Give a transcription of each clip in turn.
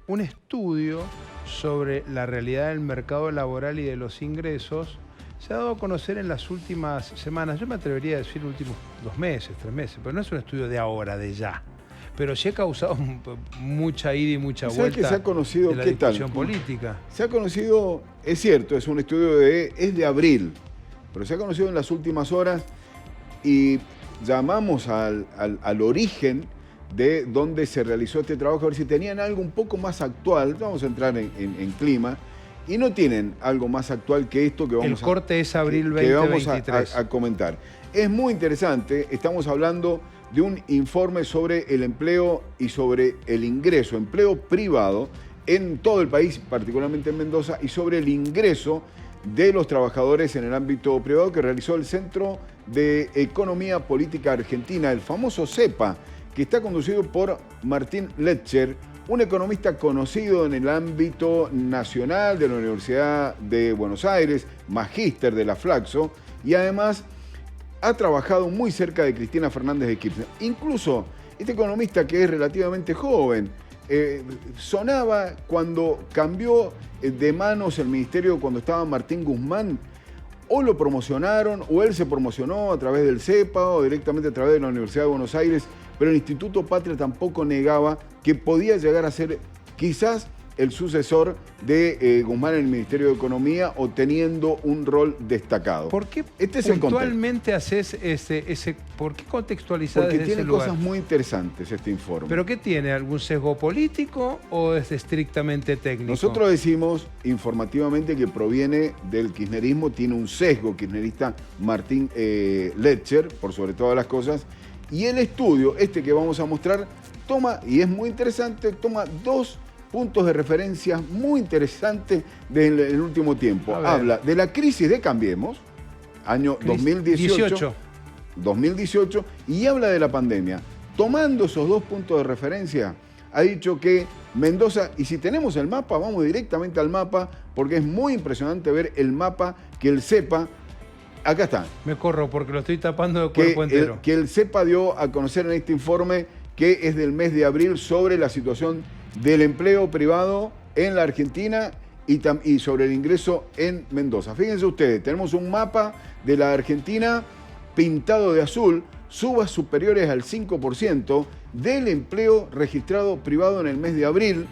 un estudio sobre la realidad del mercado laboral y de los ingresos se ha dado a conocer en las últimas semanas. Yo me atrevería a decir últimos 2 meses, 3 meses, pero no es un estudio de ahora, de ya. Pero sí ha causado mucha ida y mucha vuelta que se ha conocido, de la discusión política. Se ha conocido, es cierto, es un estudio es de abril, pero se ha conocido en las últimas horas y llamamos al origen de dónde se realizó este trabajo, a ver si tenían algo un poco más actual. Vamos a entrar en clima, y no tienen algo más actual que esto que vamos El corte es abril 2023. Que vamos a comentar. Es muy interesante, estamos hablando de un informe sobre el empleo y sobre el ingreso, empleo privado en todo el país, particularmente en Mendoza, y sobre el ingreso de los trabajadores en el ámbito privado que realizó el Centro de Economía Política Argentina, el famoso CEPA, que está conducido por Martín Letcher, un economista conocido en el ámbito nacional de la Universidad de Buenos Aires, magíster de la Flaxo, y además ha trabajado muy cerca de Cristina Fernández de Kirchner. Incluso este economista, que es relativamente joven, sonaba cuando cambió de manos el ministerio, cuando estaba Martín Guzmán. O lo promocionaron, o él se promocionó a través del CEPA o directamente a través de la Universidad de Buenos Aires, pero el Instituto Patria tampoco negaba que podía llegar a ser quizás el sucesor de Guzmán en el Ministerio de Economía, o teniendo un rol destacado. ¿Por qué es puntualmente haces por qué contextualizar desde ese lugar? Porque tiene cosas muy interesantes este informe. ¿Pero qué tiene? ¿Algún sesgo político o es estrictamente técnico? Nosotros decimos informativamente que proviene del kirchnerismo, tiene un sesgo kirchnerista Martín Letcher, por sobre todas las cosas, y el estudio, este que vamos a mostrar, toma, y es muy interesante, toma 2 puntos de referencia muy interesantes del último tiempo. Habla de la crisis de Cambiemos, año 2018, y habla de la pandemia. Tomando esos 2 puntos de referencia, ha dicho que Mendoza, y si tenemos el mapa, vamos directamente al mapa, porque es muy impresionante ver el mapa que el CEPA, acá está. Me corro porque lo estoy tapando de cuerpo entero. Que el CEPA dio a conocer en este informe, que es del mes de abril, sobre la situación del empleo privado en la Argentina y sobre el ingreso en Mendoza. Fíjense ustedes, tenemos un mapa de la Argentina pintado de azul, subas superiores al 5% del empleo registrado privado en el mes de abril.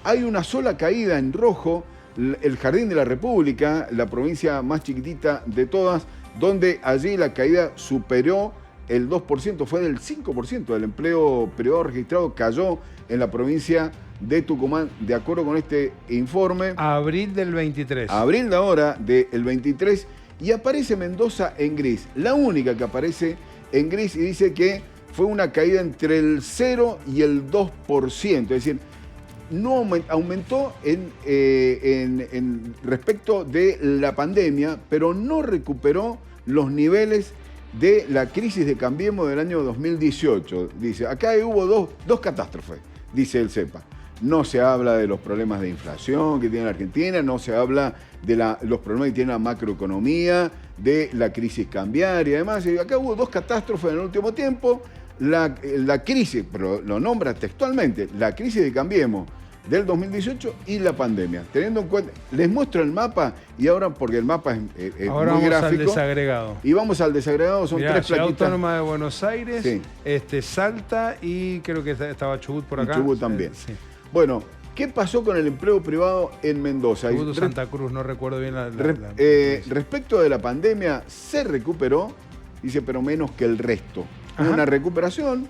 Hay una sola caída en rojo, el Jardín de la República, la provincia más chiquitita de todas, donde allí la caída superó el 2%, fue del 5% del empleo privado registrado, cayó en la provincia de Tucumán, de acuerdo con este informe. Abril del 23. Abril de ahora, del 23, y aparece Mendoza en gris, la única que aparece en gris, y dice que fue una caída entre el 0 y el 2%, es decir, no aumentó en respecto de la pandemia, pero no recuperó los niveles de la crisis de Cambiemos del año 2018. Dice, acá hubo dos catástrofes, dice el CEPA. No se habla de los problemas de inflación que tiene la Argentina, no se habla de los problemas que tiene la macroeconomía, de la crisis cambiaria y demás. Y acá hubo 2 catástrofes en el último tiempo. La crisis, pero lo nombra textualmente, la crisis de Cambiemos del 2018 y la pandemia. Teniendo en cuenta, les muestro el mapa, y ahora, porque el mapa es ahora muy vamos gráfico. Al desagregado. Y vamos al desagregado, son Mirá, 3 Ciudad plaquitas. Autónoma de Buenos Aires, sí. Salta, y creo que estaba Chubut por acá. Chubut también. Sí. Bueno, ¿qué pasó con el empleo privado en Mendoza? Chubut o Santa Cruz, no recuerdo bien respecto de la pandemia, se recuperó, dice, pero menos que el resto. Una recuperación,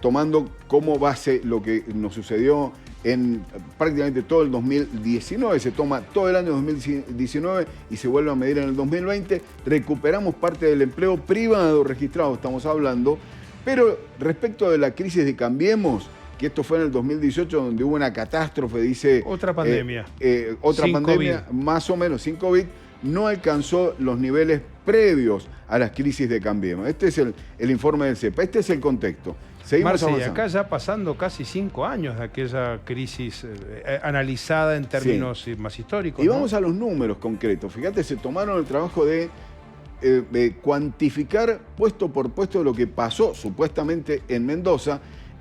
tomando como base lo que nos sucedió en prácticamente todo el 2019, se toma todo el año 2019 y se vuelve a medir en el 2020, recuperamos parte del empleo privado registrado, estamos hablando, pero respecto de la crisis de Cambiemos, que esto fue en el 2018, donde hubo una catástrofe, dice... Otra pandemia. Otra sin pandemia, COVID. más o menos, sin COVID, no alcanzó los niveles previos a las crisis de Cambiemos. Este es el informe del CEPA, este es el contexto. Seguimos Marce, acá ya pasando casi 5 años de aquella crisis analizada en términos más históricos. Y vamos a los números concretos. Fíjate, se tomaron el trabajo de cuantificar puesto por puesto lo que pasó supuestamente en Mendoza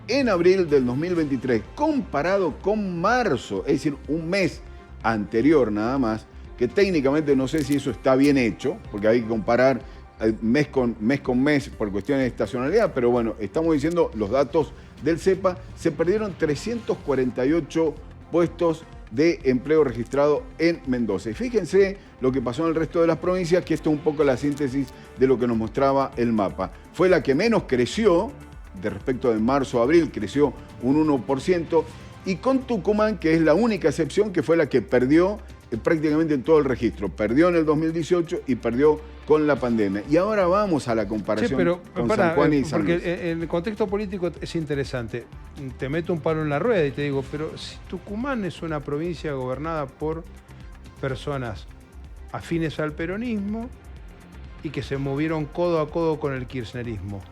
en abril del 2023, comparado con marzo, es decir, un mes anterior nada más, que técnicamente no sé si eso está bien hecho, porque hay que comparar mes con mes por cuestiones de estacionalidad, pero bueno, estamos diciendo los datos del CEPA, se perdieron 348 puestos de empleo registrado en Mendoza. Y fíjense lo que pasó en el resto de las provincias, que esto es un poco la síntesis de lo que nos mostraba el mapa. Fue la que menos creció, de respecto de marzo a abril, creció un 1%, y con Tucumán, que es la única excepción, que fue la que perdió prácticamente en todo el registro. Perdió en el 2018 y perdió con la pandemia. Y ahora vamos a la comparación con San Juan y San Luis. Porque en el contexto político es interesante. Te meto un palo en la rueda y te digo, pero si Tucumán es una provincia gobernada por personas afines al peronismo y que se movieron codo a codo con el kirchnerismo.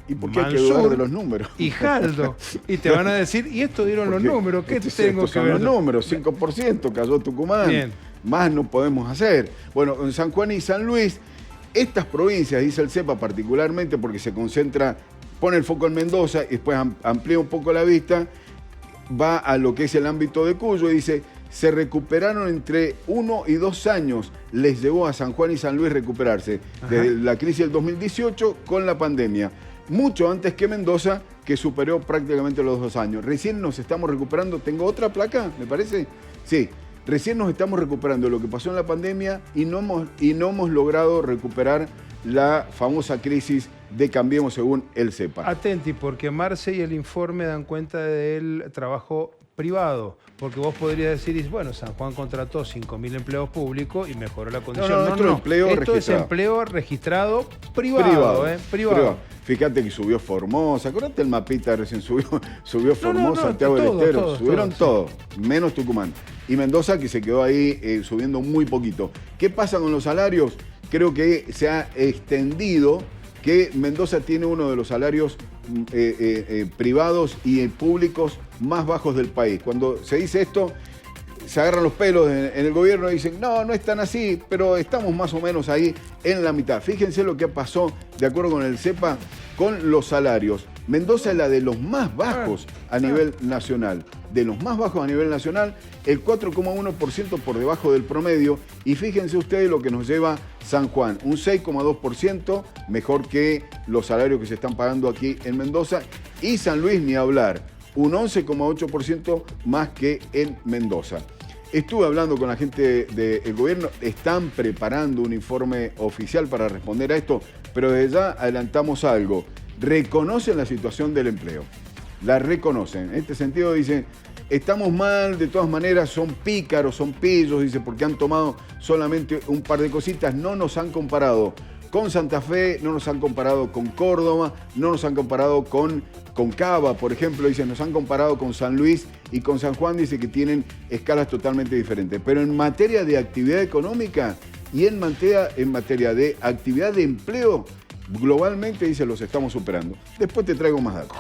¿Y por qué hay que dudar de los números? Y Jaldo. Y te van a decir, y esto dieron los números, ¿qué tengo que ver? Los números, 5% cayó Tucumán. Bien. Más no podemos hacer. Bueno, en San Juan y San Luis, estas provincias, dice el CEPA particularmente, porque se concentra, pone el foco en Mendoza y después amplía un poco la vista, va a lo que es el ámbito de Cuyo y dice, se recuperaron entre 1 y 2 años, les llevó a San Juan y San Luis recuperarse, desde la crisis del 2018 con la pandemia. Mucho antes que Mendoza, que superó prácticamente los 2 años. Recién nos estamos recuperando. ¿Tengo otra placa, me parece? Sí. Recién nos estamos recuperando de lo que pasó en la pandemia y no hemos logrado recuperar la famosa crisis de Cambiemos según el CEPA. Atenti, porque Marce y el informe dan cuenta del trabajo privado, porque vos podrías decir, bueno, San Juan contrató 5.000 empleos públicos y mejoró la condición. Esto es empleo registrado privado. Privado. Fíjate que subió Formosa, acordate el mapita recién subió Formosa, Santiago del Estero, subieron todo, menos Tucumán. Y Mendoza, que se quedó ahí subiendo muy poquito. ¿Qué pasa con los salarios? Creo que se ha extendido que Mendoza tiene uno de los salarios privados y públicos más bajos del país. Cuando se dice esto, se agarran los pelos en el gobierno y dicen, no, no es tan así, pero estamos más o menos ahí en la mitad. Fíjense lo que pasó, de acuerdo con el CEPA, con los salarios. Mendoza es la de los más bajos a nivel nacional. De los más bajos a nivel nacional, el 4,1% por debajo del promedio. Y fíjense ustedes lo que nos lleva San Juan, un 6,2%, mejor que los salarios que se están pagando aquí en Mendoza. Y San Luis, ni hablar, un 11,8% más que en Mendoza. Estuve hablando con la gente del gobierno, están preparando un informe oficial para responder a esto, pero desde ya adelantamos algo. Reconocen la situación del empleo, la reconocen. En este sentido dicen, estamos mal, de todas maneras son pícaros, son pillos, dice, porque han tomado solamente un par de cositas, no nos han comparado con Santa Fe, no nos han comparado con Córdoba, no nos han comparado con Cava, por ejemplo, dice, nos han comparado con San Luis y con San Juan, dice que tienen escalas totalmente diferentes. Pero en materia de actividad económica y en materia de actividad de empleo, globalmente, dice, los estamos superando. Después te traigo más datos.